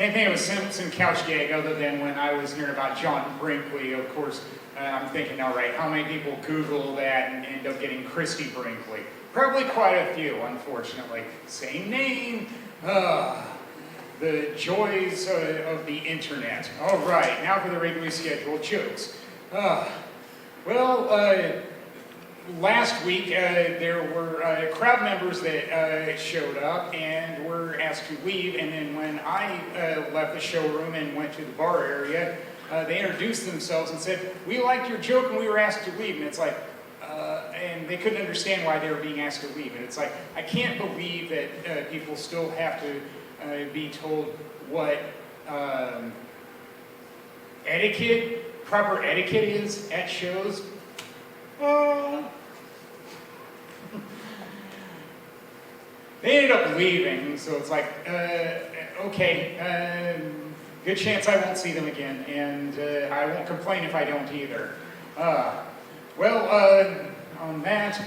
Can't think of a Simpson couch gag other than when I was hearing about John Brinkley. Of course, I'm thinking, all right, how many people Google that and end up getting Christy Brinkley? Probably quite a few, unfortunately. Same name. The joys of the internet. All right, now for the regularly scheduled jokes. Last week there were crowd members that showed up and were asked to leave, and then when I left the showroom and went to the bar area, they introduced themselves and said, "We liked your joke and we were asked to leave." And it's like, and they couldn't understand why they were being asked to leave. And it's like, I can't believe that people still have to be told what proper etiquette is at shows. They ended up leaving, so it's like, okay, good chance I won't see them again, and I won't complain if I don't either. On that,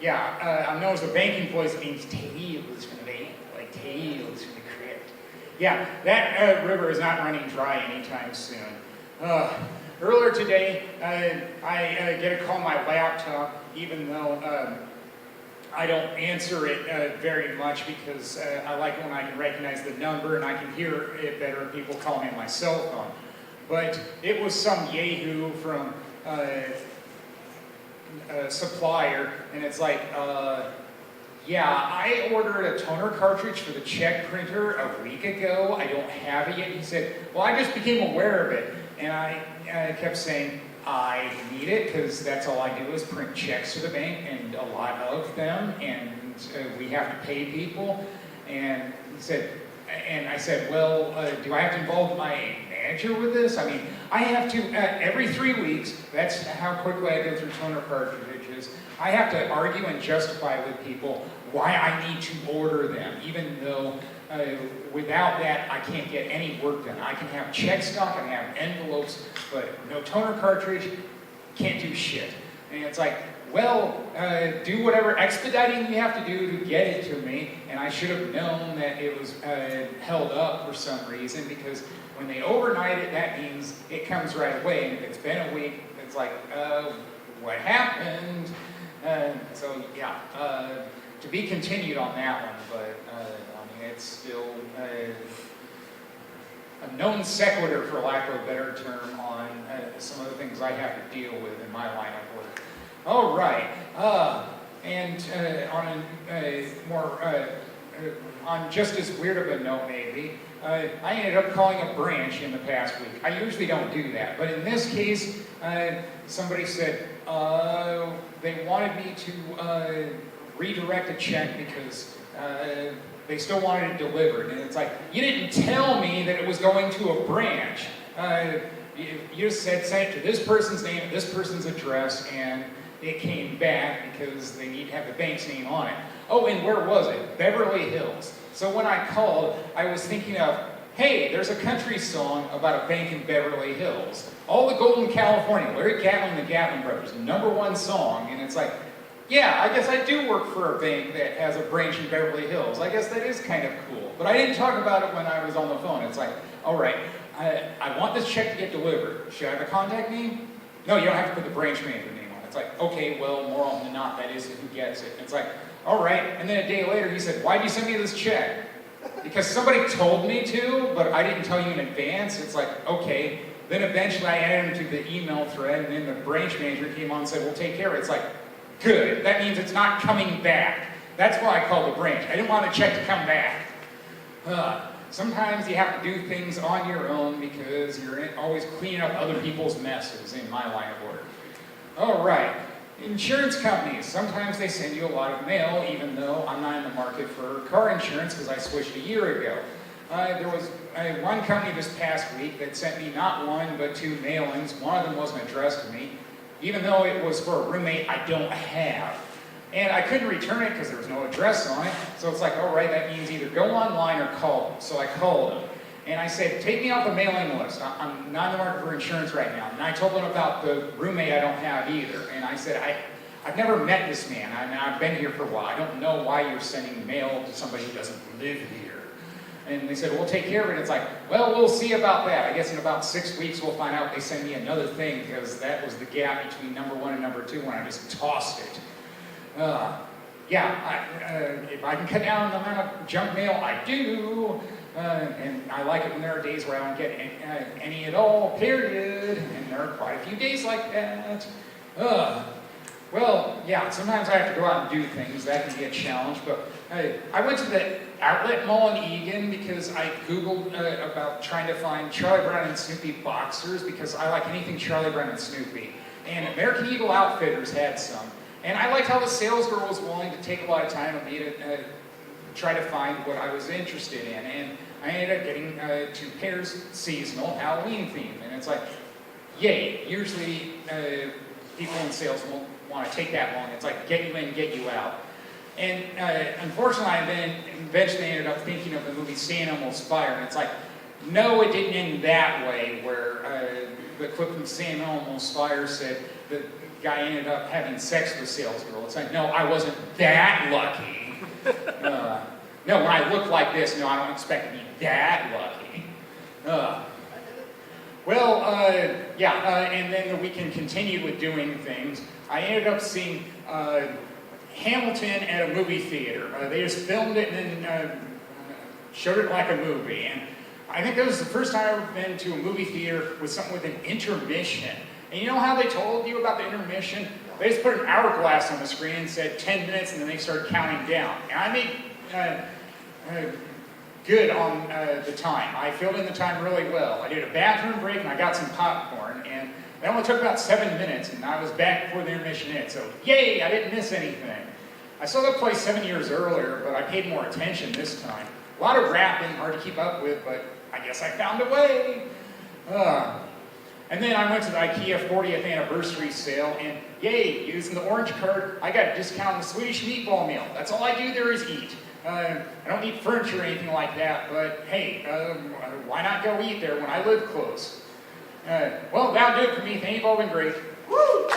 I'm known as the bank employees. It means tails from the bank, like tails from the crypt. Yeah, that river is not running dry anytime soon. Earlier today, I get a call on my laptop, even though I don't answer it very much because I like it when I can recognize the number and I can hear it better when people call me on my cell phone. But it was some yahoo from a supplier, and it's like, I ordered a toner cartridge for the check printer a week ago. I don't have it yet. He said, well, I just became aware of it. And I kept saying, I need it because that's all I do is print checks to the bank, and a lot of them, and we have to pay people. And he said, and I said, well, do I have to involve my manager with this? I mean, I have to, every 3 weeks, that's how quickly I go through toner cartridges, I have to argue and justify with people why I need to order them, even though without that, I can't get any work done. I can have check stock, I can have envelopes, but no toner cartridge, can't do shit. And it's like, well, do whatever expediting you have to do to get it to me, and I should have known that it was held up for some reason, because when they overnight it, that means it comes right away, and if it's been a week, it's like, what happened? To be continued on that one, but it's still a known sequitur, for lack of a better term, on some of the things I have to deal with in my line of work. All right, on just as weird of a note, maybe, I ended up calling a branch in the past week. I usually don't do that, but in this case, somebody said they wanted me to redirect a check because they still wanted it delivered. And it's like, you didn't tell me that it was going to a branch. You just said, send it to this person's name, this person's address, and it came back because they need to have the bank's name on it. Oh, and where was it? Beverly Hills. So when I called, I was thinking of, hey, there's a country song about a bank in Beverly Hills. All the Gold in California, Larry Gatlin and the Gatlin Brothers, #1 song. And it's like, yeah, I guess I do work for a bank that has a branch in Beverly Hills. I guess that is kind of cool. But I didn't talk about it when I was on the phone. It's like, all right, I want this check to get delivered. Should I have a contact name? No, you don't have to put the branch manager name on it. It's like, okay, well, more often than not, that is who gets it. It's like, all right. And then a day later, he said, why'd you send me this check? Because somebody told me to, but I didn't tell you in advance. It's like, okay. Then eventually I added him to the email thread, and then the branch manager came on and said, we'll take care of it. It's like, good. That means it's not coming back. That's why I called the branch. I didn't want the check to come back. Sometimes you have to do things on your own because you're always cleaning up other people's messes in my line of work. All right. Insurance companies, sometimes they send you a lot of mail, even though I'm not in the market for car insurance because I switched a year ago. There was one company this past week that sent me not one, but 2 mailings. One of them wasn't addressed to me, even though it was for a roommate I don't have. And I couldn't return it because there was no address on it. So it's like, all right, that means either go online or call them. So I called them. And I said, take me off the mailing list. I'm not in the market for insurance right now. And I told them about the roommate I don't have either. And I said, I've never met this man. I've been here for a while. I don't know why you're sending mail to somebody who doesn't live here. And they said, we'll take care of it. It's like, well, we'll see about that. I guess in about 6 weeks we'll find out. They send me another thing because that was the gap between number 1 and number 2 when I just tossed it. If I can cut down the amount of junk mail, I do. And I like it when there are days where I don't get any at all, period. And there are quite a few days like that. Well, yeah, sometimes I have to go out and do things. That can be a challenge. But I went to the outlet mall in Eagan because I Googled about trying to find Charlie Brown and Snoopy boxers because I like anything Charlie Brown and Snoopy. And American Eagle Outfitters had some. And I liked how the sales girl was willing to take a lot of time with me to try to find what I was interested in. And I ended up getting 2 pairs seasonal, Halloween themed. And it's like, yay. Usually people in sales won't want to take that long. It's like, get you in, get you out. And unfortunately, I then eventually ended up thinking of the movie Santa Elmo's Fire. And it's like, no, it didn't end that way, where the clip from Santa Elmo's Fire said the guy ended up having sex with a sales girl. It's like, no, I wasn't that lucky. No, when I look like this, no, I don't expect to be that lucky. And then the weekend continued with doing things. I ended up seeing Hamilton at a movie theater. They just filmed it and then showed it like a movie. And I think that was the first time I've ever been to a movie theater with something with an intermission. And you know how they told you about the intermission? They just put an hourglass on the screen and said 10 minutes, and then they started counting down. And I made good on the time. I filled in the time really well. I did a bathroom break, and I got some popcorn, and it only took about 7 minutes, and I was back before the intermission ended. So, yay, I didn't miss anything. I saw the play 7 years earlier, but I paid more attention this time. A lot of rapping, hard to keep up with, but I guess I found a way. And then I went to the IKEA 40th anniversary sale, and yay, using the orange card, I got a discount on the Swedish meatball meal. That's all I do there is eat. I don't need furniture or anything like that, but hey, why not go eat there when I live close? Well, that'll do it for me. Thank you, all been great. Woo!